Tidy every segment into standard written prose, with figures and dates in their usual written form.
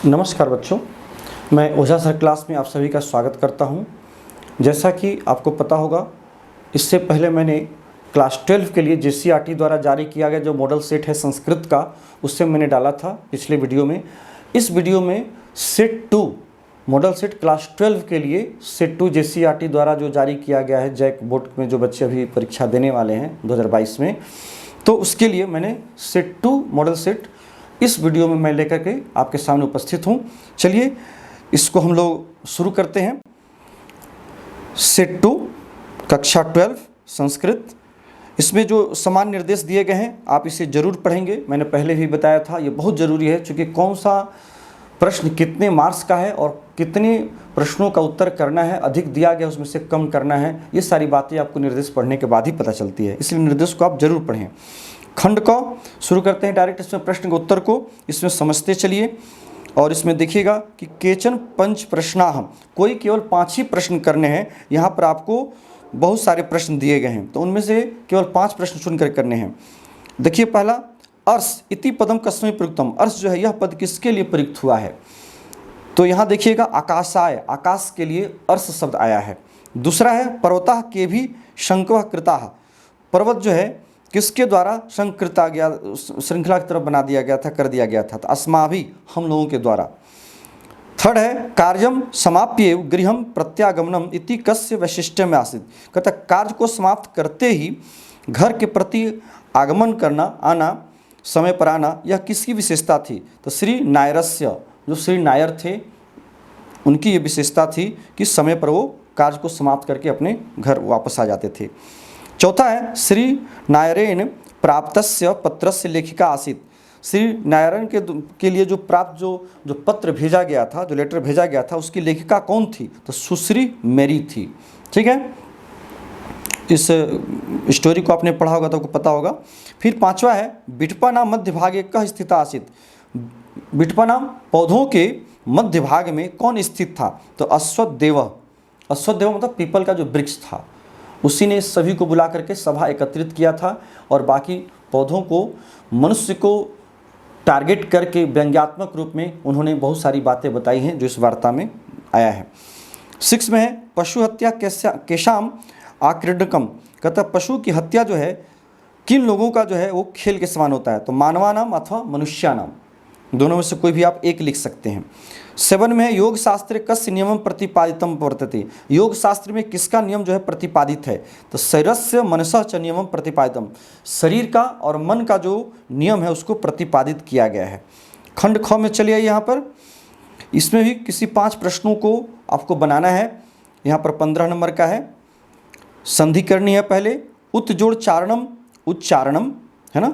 नमस्कार बच्चों, मैं ओझा सर क्लास में आप सभी का स्वागत करता हूं। जैसा कि आपको पता होगा, इससे पहले मैंने क्लास 12 के लिए JCERT द्वारा जारी किया गया जो मॉडल सेट है संस्कृत का, उससे मैंने डाला था पिछले वीडियो में। इस वीडियो में सेट 2 मॉडल सेट क्लास 12 के लिए सेट 2 JCERT द्वारा जो जारी किया गया है जैक बोर्ड में जो बच्चे अभी परीक्षा देने वाले हैं 2022 में, तो उसके लिए मैंने सेट 2 मॉडल सेट इस वीडियो में मैं लेकर के आपके सामने उपस्थित हूं। चलिए इसको हम लोग शुरू करते हैं। सेट 2 कक्षा 12 संस्कृत, इसमें जो समान निर्देश दिए गए हैं आप इसे ज़रूर पढ़ेंगे। मैंने पहले भी बताया था ये बहुत ज़रूरी है, क्योंकि कौन सा प्रश्न कितने मार्क्स का है और कितने प्रश्नों का उत्तर करना है, अधिक दिया गया उसमें से कम करना है, ये सारी बातें आपको निर्देश पढ़ने के बाद ही पता चलती है। इसलिए निर्देश को आप जरूर पढ़ें। खंड को शुरू करते हैं डायरेक्ट इसमें प्रश्न के उत्तर को इसमें समझते चलिए। और इसमें देखिएगा कि केचन पंच प्रश्नाह, कोई केवल 5 ही प्रश्न करने हैं। यहाँ पर आपको बहुत सारे प्रश्न दिए गए हैं, तो उनमें से केवल 5 प्रश्न चुनकर करने हैं। देखिए पहला, अर्ष इति पदम कस्मै प्रयुक्तम, अर्ष जो है यह पद किसके लिए प्रयुक्त हुआ है? तो यहाँ देखिएगा आकाशाय, आकाश के लिए अर्ष शब्द आया है। दूसरा है पर्वतः के भी शंकवः कृताः, पर्वत जो है किसके द्वारा संकृता गया, श्रृंखला की तरफ बना दिया गया था, कर दिया गया था, तो अस्माभि हम लोगों के द्वारा। थर्ड है कार्यम समाप्य गृहम प्रत्यागमनम इति कस्य वैशिष्ट्यम आसीत्, कहता कार्य को समाप्त करते ही घर के प्रति आगमन करना, आना, समय पर आना, यह किसकी विशेषता थी? तो श्री नायरस्य, जो श्री नायर थे उनकी ये विशेषता थी कि समय पर वो कार्य को समाप्त करके अपने घर वापस आ जाते थे। चौथा है श्री नायरेण प्राप्तस्य पत्रस्य लेखिका आसीत्, श्री नारायण के लिए जो प्राप्त जो पत्र भेजा गया था, जो लेटर भेजा गया था, उसकी लेखिका कौन थी? तो सुश्री मेरी थी। ठीक है, इस स्टोरी को आपने पढ़ा होगा तो आपको पता होगा। फिर पांचवा है बिटपा नाम मध्य भागे कह स्थित आसीत्, बिटपा नाम पौधों के मध्य भाग में कौन स्थित था? तो अश्वत्थदेव, अश्वत्थदेव मतलब पीपल का जो वृक्ष था, उसी ने सभी को बुला करके सभा एकत्रित किया था और बाकी पौधों को, मनुष्य को टारगेट करके व्यंग्यात्मक रूप में उन्होंने बहुत सारी बातें बताई हैं जो इस वार्ता में आया है। 6 में है पशु हत्या केशाम आक्रीडकम, कहता पशु की हत्या जो है किन लोगों का जो है वो खेल के समान होता है? तो मानवानाम अथवा मनुष्यानाम, दोनों में से कोई भी आप एक लिख सकते हैं। 7 में है योग शास्त्र कस्य नियमम प्रतिपादितम वर्तते, योग शास्त्र में किसका नियम जो है प्रतिपादित है? तो शरीरस्य मनसः च नियमम प्रतिपादितम, शरीर का और मन का जो नियम है उसको प्रतिपादित किया गया है। खंड ख में चलिए, यहाँ पर इसमें भी किसी 5 प्रश्नों को आपको बनाना है। यहाँ पर 15 नंबर का है, संधि करनी है पहले, उत जोड़ चारणम उच्चारणम, है ना।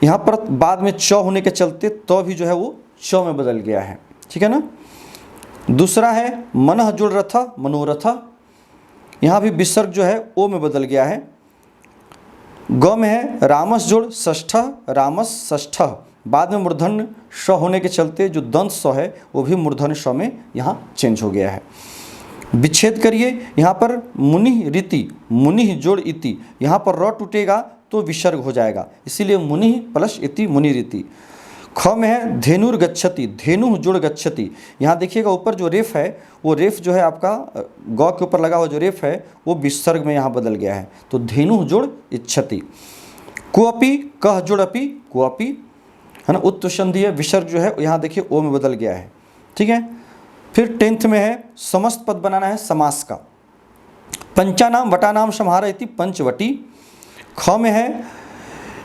यहाँ पर बाद में च होने के चलते तो भी जो है वो च में बदल गया है, ठीक है ना। दूसरा है मनः जुड़ रथ मनोरथ, यहाँ भी विसर्ग जो है ओ में बदल गया है। ग में है रामस जोड़ षष्ठ रामस षष्ठ, बाद में मूर्धन्य श होने के चलते जो दंत स है वो भी मूर्धन्य श में यहाँ चेंज हो गया है। विच्छेद करिए, यहाँ पर मुनि रीति, मुनि जोड़ इति, यहाँ पर र टूटेगा तो विसर्ग हो जाएगा, इसीलिए मुनि प्लस इति मुनि रीति। ख में है धेनुर गच्छति, धेनु जुड़ गच्छति, यहाँ देखिएगा ऊपर जो रेफ है वो रेफ जो है आपका ग के ऊपर लगा हुआ जो रेफ है वो विसर्ग में यहाँ बदल गया है, तो धेनु जुड़ इच्छति। कुअपि कह जुड़ अपि कुअपि, है ना, उत्त संधि है, विसर्ग जो है यहाँ देखिए ओ में बदल गया है, ठीक है। फिर 10th में है समस्त पद बनाना है समास का, पंचानाम वटानाम समाहार इति पंचवटी। ख में है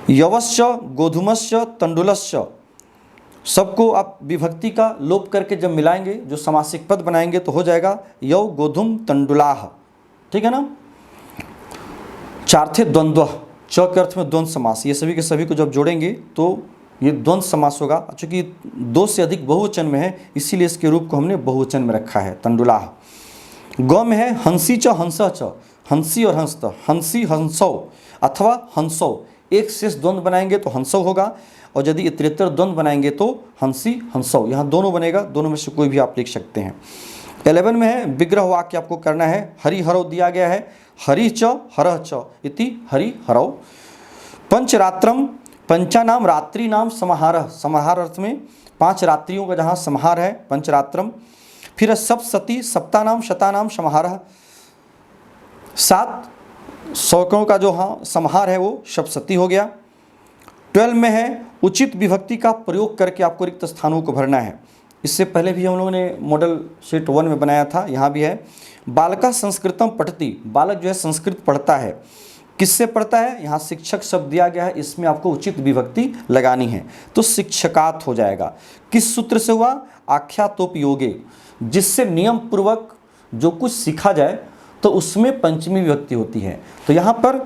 यवश्च गोधूमश्च तंडुलश्च, सबको आप विभक्ति का लोप करके जब मिलाएंगे जो समासिक पद बनाएंगे तो हो जाएगा यव गोधूम तंडुलाह, ठीक है ना। 4 थे द्वंद्व, च के अर्थ में द्वंद्व समास, ये सभी के सभी को जब जोड़ेंगे तो ये द्वंद्व समास होगा। चूँकि 2 से अधिक बहुवचन में है इसीलिए इसके रूप को हमने बहुवचन में रखा है, तंडुलाह। ग में है हंसी च हंस च, हंसी और हंस, हंसी हंसौ अथवा हंसौ, एक शेष द्वंद्व बनाएंगे तो हंसौ होगा, और यदि इतरेतर द्वंद्व बनाएंगे तो हंसी हंसौ, यहाँ दोनों बनेगा, दोनों में से कोई भी आप लिख सकते हैं। 11 में है विग्रह वाक्य आपको करना है, हरि हरौ दिया गया है, हरि च हरः च इति हरि हरौ। पंचरात्रम पंचानाम रात्रि नाम समाहारः, समाहार अर्थ में 5 रात्रियों का जहाँ समाहार है, पंचरात्रम। फिर सप्तशती, सप्तानाम शतानाम समाहारः, 7 सौकों का जो हाँ समाहार है वो सप्तशती हो गया। 12 में है उचित विभक्ति का प्रयोग करके आपको रिक्त स्थानों को भरना है। इससे पहले भी हम लोगों ने मॉडल सेट 1 में बनाया था, यहाँ भी है। बालका संस्कृतम पठति, बालक जो है संस्कृत पढ़ता है। किससे पढ़ता है, यहाँ शिक्षक शब्द दिया गया है, इसमें आपको उचित विभक्ति लगानी है, तो शिक्षकात हो जाएगा। किस सूत्र से हुआ, आख्यातोपयोगे, जिससे नियम पूर्वक जो कुछ सीखा जाए तो उसमें पंचमी विभक्ति होती है। तो यहाँ पर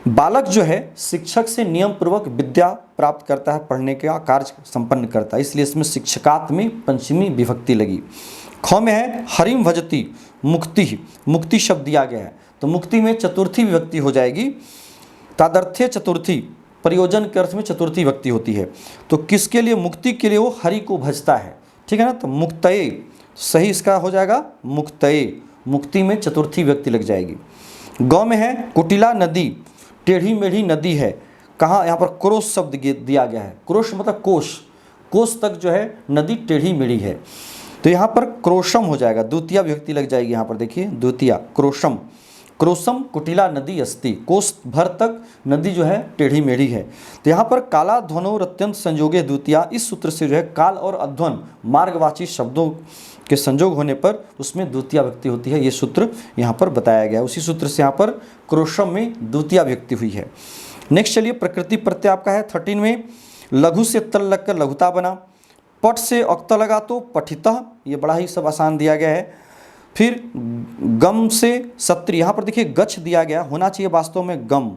बालक जो है शिक्षक से नियम पूर्वक विद्या प्राप्त करता है, पढ़ने का कार्य संपन्न करता है, इसलिए इसमें शिक्षकात में पंचमी विभक्ति लगी। ख में है हरिम भजती, मुक्ति, मुक्ति शब्द दिया गया है, तो मुक्ति में चतुर्थी विभक्ति हो जाएगी। तादर्थ्य चतुर्थी, प्रयोजन के अर्थ में चतुर्थी विभक्ति होती है, तो किसके लिए, मुक्ति के लिए वो हरि को भजता है, ठीक है ना। तो मुक्तये सही इसका हो जाएगा मुक्तये, मुक्ति में चतुर्थी विभक्ति लग जाएगी। गौ में है कुटिला नदी, टेढ़ी मेढ़ी नदी है, कहाँ, यहाँ पर क्रोश शब्द दिया गया है। क्रोश मतलब कोश, कोश तक जो है नदी टेढ़ी मेढ़ी है, तो यहाँ पर क्रोशम हो जाएगा, द्वितीय विभक्ति लग जाएगी। यहाँ पर देखिए द्वितीय, क्रोशम, क्रोशम कुटिला नदी अस्ति, कोस भर तक नदी जो है टेढ़ी मेढ़ी है। तो यहाँ पर काला ध्वनो अत्यंत संयोगे द्वितीय, इस सूत्र से जो है काल और अध्वन मार्गवाची शब्दों के संयोग होने पर उसमें द्वितीय विभक्ति होती है, ये सूत्र यहाँ पर बताया गया है। उसी सूत्र से यहाँ पर क्रोशम में द्वितीय विभक्ति हुई है। नेक्स्ट चलिए, प्रकृति प्रत्यय आपका है 13 में, लघु से तल लगकर लघुता बना, पट से अक्त लगा तो पठितः, ये बड़ा ही सब आसान दिया गया है। फिर गम से सत्री, यहाँ पर देखिए गच्छ दिया गया, होना चाहिए वास्तव में गम,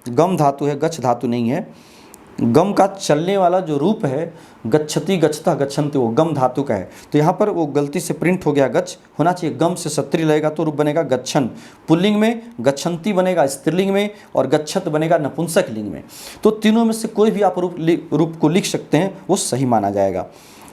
गम धातु है, गच्छ धातु नहीं है। गम का चलने वाला जो रूप है गच्छति गच्छता गच्छन्ति, वो गम धातु का है, तो यहाँ पर वो गलती से प्रिंट हो गया, गच्छ होना चाहिए, गम से सत्री लगेगा तो रूप बनेगा गच्छन, पुल्लिंग में गच्छन्ति बनेगा स्त्रीलिंग में, और गच्छत बनेगा नपुंसक लिंग में। तो तीनों में से कोई भी आप रूप को लिख सकते हैं, वो सही माना जाएगा।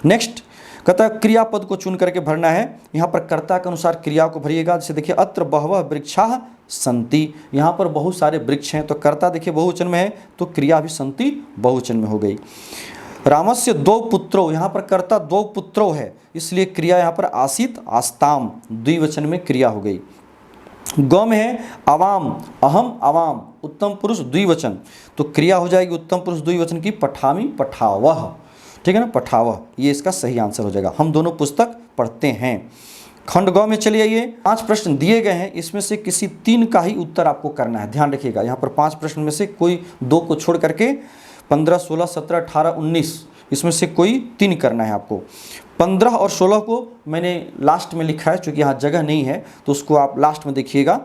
नेक्स्ट कहता है क्रियापद को चुन करके भरना है, यहाँ पर कर्ता के अनुसार क्रिया को भरिएगा। जैसे देखिए अत्र बहवः वृक्षाः सन्ति, यहाँ पर बहुत सारे वृक्ष हैं, तो कर्ता देखिए बहुवचन में है, तो क्रिया भी सन्ति बहुवचन में हो गई। रामस्य 2 पुत्रों, यहाँ पर कर्ता 2 पुत्रों है, इसलिए क्रिया यहाँ पर आसीत आस्ताम, द्विवचन में क्रिया हो गई। गौ में है अवाम, अहम अवाम, उत्तम पुरुष द्विवचन, तो क्रिया हो जाएगी उत्तम पुरुष द्विवचन की, पठामी पठावह, ठीक है ना, पठावह, ये इसका सही आंसर हो जाएगा। हम दोनों पुस्तक पढ़ते हैं। खंड गौ में चलिए, ये 5 प्रश्न दिए गए हैं, इसमें से किसी 3 का ही उत्तर आपको करना है, ध्यान रखिएगा। यहाँ पर 5 प्रश्न में से कोई 2 को छोड़ करके 15, 16, 17, 18, 19 इसमें से कोई 3 करना है आपको। 15 और 16 को मैंने लास्ट में लिखा है, चूँकि यहाँ जगह नहीं है तो उसको आप लास्ट में देखिएगा।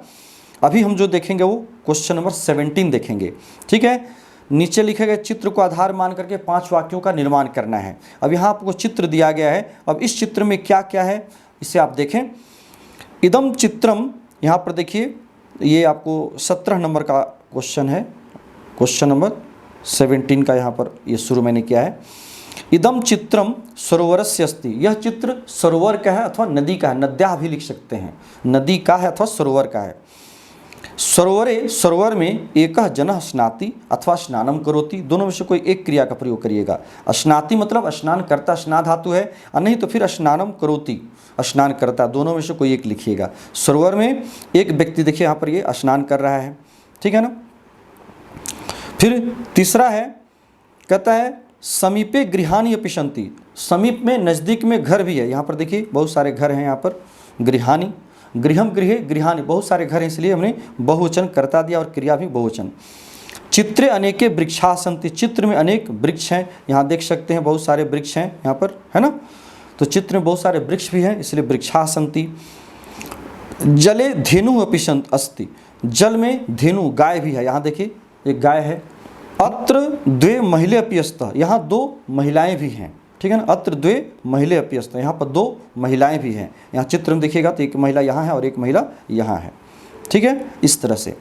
अभी हम जो देखेंगे वो क्वेश्चन नंबर 17 देखेंगे, ठीक है। नीचे लिखे गए चित्र को आधार मान करके 5 वाक्यों का निर्माण करना है। अब यहाँ आपको चित्र दिया गया है, अब इस चित्र में क्या क्या है इसे आप देखें। इदम चित्रम, यहाँ पर देखिए ये आपको 17 नंबर का क्वेश्चन है, क्वेश्चन नंबर 17 का यहाँ पर ये शुरू मैंने किया है। इदम चित्रम सरोवरस्य अस्ति, यह चित्र सरोवर का है अथवा नदी का है, नद्या भी लिख सकते हैं, नदी का है अथवा सरोवर का है। सरोवरे, सरोवर में एकः जनः स्नाति अथवा स्नानम करोति, दोनों में से कोई एक क्रिया का प्रयोग करिएगा। स्नाति मतलब स्नान करता, स्ना धातु है, और नहीं तो फिर स्नानम करोति, स्नान करता, दोनों में से कोई एक लिखिएगा। सरोवर में एक व्यक्ति देखिए यहाँ पर ये स्नान कर रहा है, ठीक है ना। फिर तीसरा है, कहता है समीपे गृहाणि अपि सन्ति, समीप में नज़दीक में घर भी है, यहाँ पर देखिए बहुत सारे घर हैं, यहाँ पर गृहाणि, गृहम गृहे गृहाणि, बहुत सारे घर हैं, इसलिए हमने बहुवचन करता दिया और क्रिया भी बहुवचन। चित्रे अनेके वृक्षाः सन्ति, चित्र में अनेक वृक्ष हैं, यहाँ देख सकते हैं बहुत सारे वृक्ष हैं यहाँ पर, है ना, तो चित्र में बहुत सारे वृक्ष भी हैं, इसलिए वृक्षाः सन्ति। जले धेनु अपि अस्ति, जल में धेनु गाय भी है, यहाँ देखिए एक गाय है। अत्र 2 महिले अपि स्तः, यहाँ 2 महिलाएं भी हैं, ठीक है ना, अत्र 2 महिले अपि स्तः, यहाँ पर 2 महिलाएं भी हैं। यहाँ चित्र में देखिएगा तो एक महिला यहाँ है और एक महिला यहाँ है, ठीक है, इस तरह से।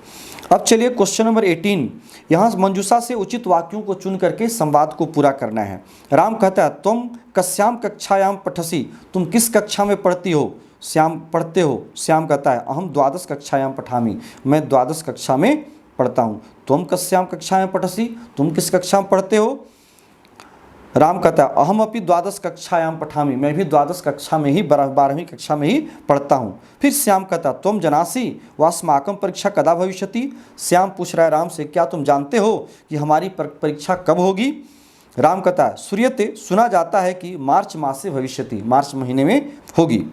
अब चलिए क्वेश्चन नंबर 18, यहाँ मंजूषा से उचित वाक्यों को चुन करके संवाद को पूरा करना है। राम कहता है तुम कस्याम कक्षायाम पठसी, तुम किस कक्षा में पढ़ती हो, श्याम पढ़ते हो, श्याम कहता है अहम द्वादश कक्षायाम पठामि, मैं द्वादश कक्षा में पढ़ता हूँ। त्वम कस्याम कक्षायां पठसि, तुम किस कक्षा में पढ़ते हो। राम कहता है अहम अपि द्वादश कक्षायां पठामि, मैं भी द्वादश कक्षा में ही 12वीं कक्षा में ही पढ़ता हूँ। फिर श्याम कहता है त्वम जनासि वास्माकं परीक्षा कदा भविष्यति। श्याम पूछ रहा है राम से क्या तुम जानते हो कि हमारी परीक्षा कब होगी। राम कहता है सूर्यते, सुना जाता है कि मार्च मासे भविष्यति, मार्च महीने में होगी।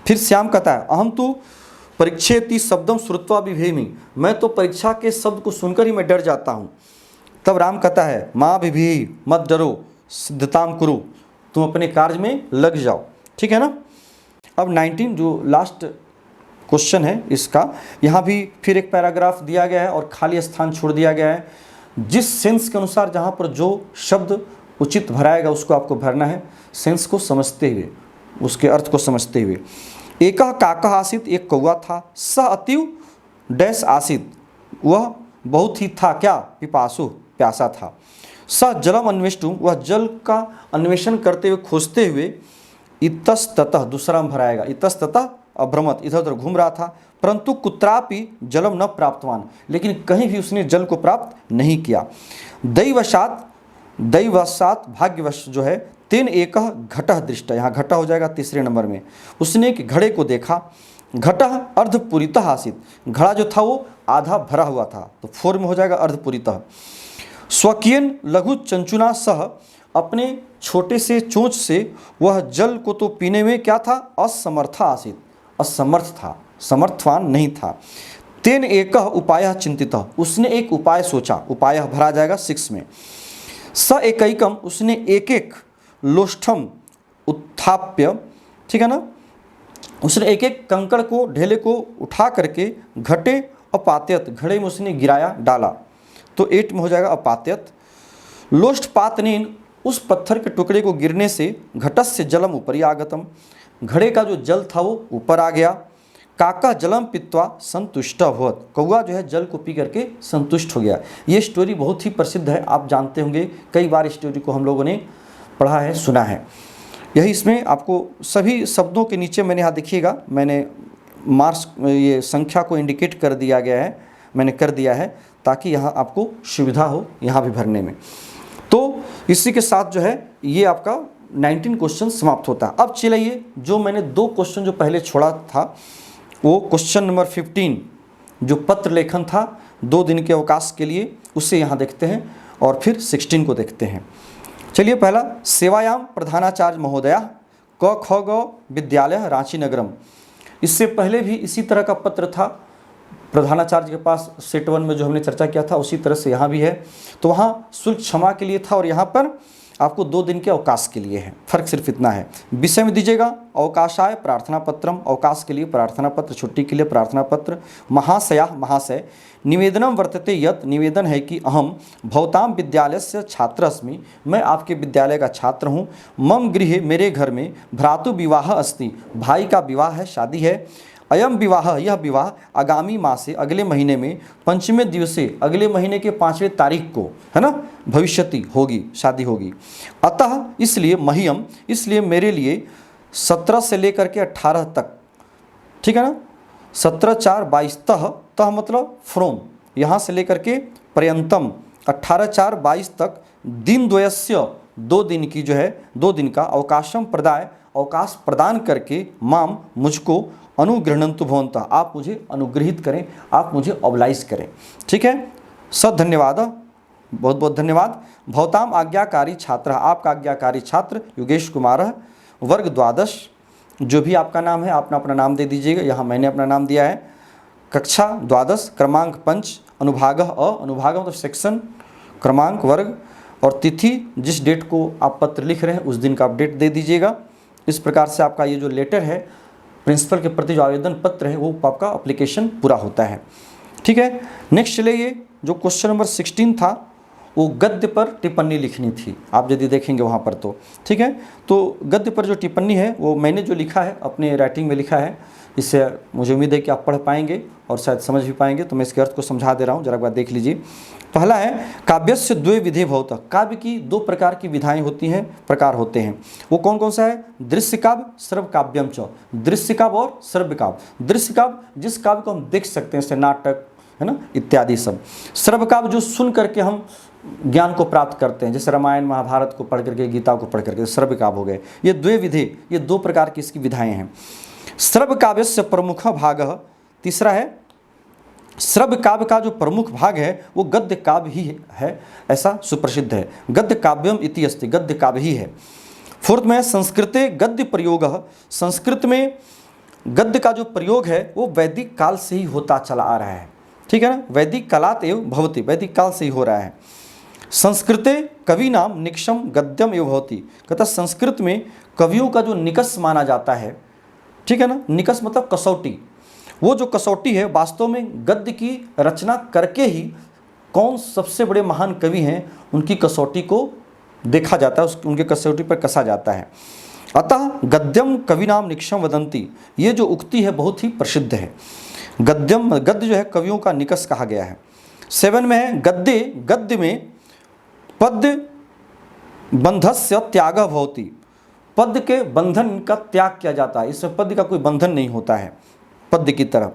फिर श्याम कहता है अहम तो परीक्षेति शब्दम श्रुत्वा बिभेमि, मैं तो परीक्षा के शब्द को सुनकर ही मैं डर जाता हूँ। तब राम कहता है माँ बिभी, मत डरो, सिद्धताम कुरु, तुम अपने कार्य में लग जाओ। ठीक है ना। अब 19 जो लास्ट क्वेश्चन है इसका, यहाँ भी फिर एक पैराग्राफ दिया गया है और खाली स्थान छोड़ दिया गया है। जिस सेंस के अनुसार जहाँ पर जो शब्द उचित भराएगा उसको आपको भरना है, सेंस को समझते हुए, उसके अर्थ को समझते हुए। एक काका आसित, एक कौवा था। स अतिव डैश आसित, वह बहुत ही था क्या, पिपासु, प्यासा था। स जलम अन्वेष्टुम, वह जल का अन्वेषण करते हुए, खोजते हुए। इतस्ततः, दूसरा में भराएगा, इतस्ततः अभ्रमत, इधर उधर घूम रहा था। परंतु कुत्रापि जलम न प्राप्तवान, लेकिन कहीं भी उसने जल को प्राप्त नहीं किया। दैववशात, भाग्यवश जो है, तेन एक घटः दृष्ट, यहाँ घटा हो जाएगा तीसरे नंबर में। उसने एक घड़े को देखा। घटः अर्धपूरितः आसित, घड़ा जो था वो आधा भरा हुआ था, तो 4 में हो जाएगा अर्धपूरितः। स्वकीयन लघु चंचुना सह, अपने छोटे से चोंच से वह जल को तो पीने में क्या था, असमर्थ आसित, असमर्थ था, समर्थवान नहीं था। तेन एक उपाय चिंतित, उसने एक उपाय सोचा, उपाय भरा जाएगा 6 में। स एकैकम, उसने एक एक लोष्ठम उत्थाप्य, ठीक है ना, उसने एक एक कंकड़ को, ढेले को उठा करके घटे अपात्यत, घड़े में उसने गिराया, डाला, तो 8 में हो जाएगा अपात्यत। लोष्टपातनेन, उस पत्थर के टुकड़े को गिरने से घटस्य जलम ऊपरी आगतम, घड़े का जो जल था वो ऊपर आ गया। काका जलम पीत्वा संतुष्ट अभवत, कौआ जो है जल को पी करके संतुष्ट हो गया। ये स्टोरी बहुत ही प्रसिद्ध है, आप जानते होंगे, कई बार स्टोरी को हम लोगों ने पढ़ा है, सुना है। यही इसमें आपको सभी शब्दों के नीचे मैंने यहाँ देखिएगा, मैंने मार्क्स, ये संख्या को इंडिकेट कर दिया गया है, मैंने कर दिया है ताकि यहाँ आपको सुविधा हो यहाँ भी भरने में। तो इसी के साथ जो है ये आपका 19 क्वेश्चन समाप्त होता है। अब चलिए जो मैंने 2 क्वेश्चन जो पहले छोड़ा था, वो क्वेश्चन नंबर 15 जो पत्र लेखन था 2 दिन के अवकाश के लिए, उससे यहाँ देखते हैं और फिर 16 को देखते हैं। चलिए पहला, सेवायाम प्रधानाचार्य महोदया क ख ग विद्यालय रांची नगरम। इससे पहले भी इसी तरह का पत्र था प्रधानाचार्य के पास, सेट 1 में जो हमने चर्चा किया था उसी तरह से यहाँ भी है। तो वहाँ शुल्क क्षमा के लिए था और यहाँ पर आपको 2 दिन के अवकाश के लिए है, फर्क सिर्फ इतना है। विषय में दीजिएगा अवकाशाय प्रार्थना पत्रम, अवकाश के लिए प्रार्थना पत्र, छुट्टी के लिए प्रार्थना पत्र। महाशया, महाशय, निवेदनम वर्तते यत्, निवेदन है कि अहम भवताम विद्यालय से छात्र अस्मि, मैं आपके विद्यालय का छात्र हूँ। मम गृहे, मेरे घर में भ्रातु विवाह अस्ति, भाई का विवाह है, शादी है। अयम विवाह, यह विवाह आगामी मासे, अगले महीने में, पंचमे दिवसे, अगले महीने के 5वें तारीख को, है ना, भविष्यति होगी, शादी होगी। अतः इसलिए मह्यम, इसलिए मेरे लिए 17 से लेकर के 18 तक, ठीक है ना, 17/4/22 तह मतलब फ्रोम, यहाँ से लेकर के पर्यंतम 18/4/22 तक दिन द्वयस्य, 2 दिन की जो है 2 दिन का अवकाशम प्रदाय, अवकाश प्रदान करके, माम, मुझको, अनुगृहणन्तु भवन्तः, आप मुझे अनुग्रहित करें, आप मुझे ऑब्लाइज करें। ठीक है, सद धन्यवाद, बहुत बहुत धन्यवाद। भवताम आज्ञाकारी छात्र, आपका आज्ञाकारी छात्र योगेश कुमार, वर्ग 12, जो भी आपका नाम है आप अपना नाम दे दीजिएगा, यहाँ मैंने अपना नाम दिया है। कक्षा 12, क्रमांक 5, अनुभाग अ, अनुभाग मतलब सेक्शन, क्रमांक, वर्ग और तिथि, जिस डेट को आप पत्र लिख रहे हैं उस दिन का आप डेट दे दीजिएगा। इस प्रकार से आपका ये जो लेटर है, प्रिंसिपल के प्रति जो आवेदन पत्र है, वो आपका एप्लीकेशन पूरा होता है। ठीक है, नेक्स्ट चलिए, जो क्वेश्चन नंबर 16 था वो गद्य पर टिप्पणी लिखनी थी, आप यदि देखेंगे वहाँ पर तो। ठीक है, तो गद्य पर जो टिप्पणी है वो मैंने जो लिखा है अपने राइटिंग में लिखा है, इससे मुझे उम्मीद है कि आप पढ़ पाएंगे और शायद समझ भी पाएंगे। तो मैं इसके अर्थ को समझा दे रहा हूँ, जरा एक बार देख लीजिए। पहला है काव्यस्य द्वे विधे भवतः, काव्य की 2 प्रकार की विधाएं होती हैं, प्रकार होते हैं। वो कौन कौन सा है? दृश्य काव्य, श्रव्य काव्यम च, दृश्य काव्य और श्रव्य काव्य। दृश्य काव्य जिस काव्य को हम देख सकते हैं, जैसे नाटक, है ना, इत्यादि सब। श्रव्य काव्य जो सुन करके हम ज्ञान को प्राप्त करते हैं, जैसे रामायण महाभारत को पढ़ करके, गीता को पढ़ करके, श्रव्य काव्य हो गए। ये द्वे विधे, ये दो प्रकार की इसकी विधाएं हैं। श्रव्य काव्य से प्रमुख भाग, तीसरा है श्रव्य काव्य का जो प्रमुख भाग है वो गद्य काव्य ही है, ऐसा सुप्रसिद्ध है। गद्य काव्यम इति अस्ति, गद्य काव्य ही है। फोर्थ में संस्कृते गद्य प्रयोग, संस्कृत में गद्य का जो प्रयोग है वो वैदिक काल से ही होता चला आ रहा है, ठीक है ना, वैदिक कालात एव भवति, वैदिक काल से ही हो रहा है। संस्कृते कवि नाम निकषम गद्यम एव भवति, कहता संस्कृत में कवियों का जो निकष माना जाता है, ठीक है ना, निकष मतलब कसौटी, वो जो कसौटी है वास्तव में गद्य की रचना करके ही कौन सबसे बड़े महान कवि हैं उनकी कसौटी को देखा जाता है, उनके कसौटी पर कसा जाता है। अतः गद्यम कविनाम निकषम वदंती, ये जो उक्ति है बहुत ही प्रसिद्ध है। गद्यम, गद्य जो है कवियों का निकष कहा गया है। 7 में है गद्य, गद्य में पद्य बंधस्य त्याग भवति, पद्य के बंधन का त्याग किया जाता है, इसमें पद्य का कोई बंधन नहीं होता है पद्य की तरह।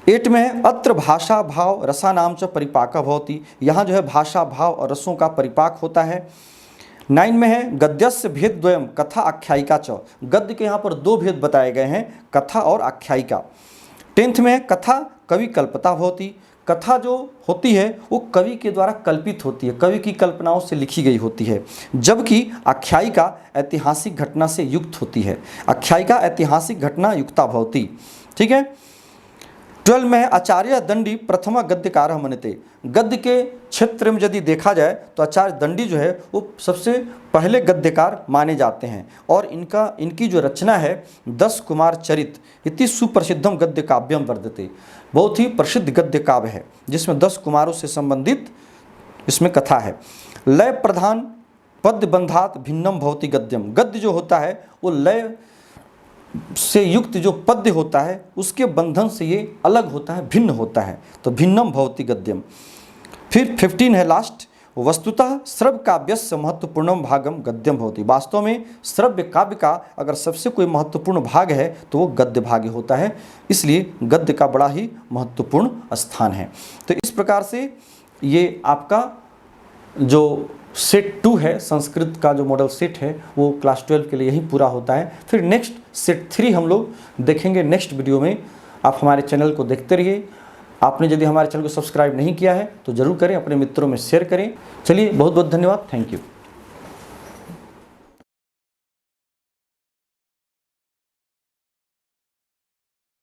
8 में है अत्र भाषा भाव रसानाम च परिपाक भवति, यहाँ जो है भाषा भाव और रसों का परिपाक होता है। 9 में है गद्यस्य भेद द्वयम कथा आख्यायिका च, गद्य के यहाँ पर दो भेद बताए गए हैं, कथा और आख्यायिका। 10th में है कथा कवि कल्पता भवति, कथा जो होती है वो कवि के द्वारा कल्पित होती है, कवि की कल्पनाओं से लिखी गई होती है, जबकि आख्यायिका ऐतिहासिक घटना से युक्त होती है, आख्यायिका ऐतिहासिक घटना युक्ता भवति, ठीक है। 12 में है आचार्य दंडी प्रथमा गद्यकार मन्यते, गद्य के क्षेत्र में यदि देखा जाए तो आचार्य दंडी जो है वो सबसे पहले गद्यकार माने जाते हैं, और इनकी जो रचना है 10 कुमार चरित इति सुप्रसिद्धम गद्य काव्यम वर्तते, बहुत ही प्रसिद्ध गद्य काव्य है जिसमें 10 कुमारों से संबंधित इसमें कथा है। लय प्रधान पद्य बंधात भिन्नम भवति गद्यम, गद्य जो होता है वो लय से युक्त जो पद्य होता है उसके बंधन से ये अलग होता है, भिन्न होता है, तो भिन्नम भवति गद्यम। फिर 15 है लास्ट, वस्तुतः श्रव्य काव्यस्य महत्वपूर्णम भागम गद्यम भवति, वास्तव में श्रव्य काव्य का अगर सबसे कोई महत्वपूर्ण भाग है तो वो गद्य भाग होता है, इसलिए गद्य का बड़ा ही महत्वपूर्ण स्थान है। तो इस प्रकार से ये आपका जो सेट 2 है, संस्कृत का जो मॉडल सेट है वो क्लास 12 के लिए यही पूरा होता है। फिर नेक्स्ट सेट 3 हम लोग देखेंगे नेक्स्ट वीडियो में। आप हमारे चैनल को देखते रहिए। आपने यदि हमारे चैनल को सब्सक्राइब नहीं किया है तो ज़रूर करें, अपने मित्रों में शेयर करें। चलिए, बहुत बहुत धन्यवाद, थैंक यू।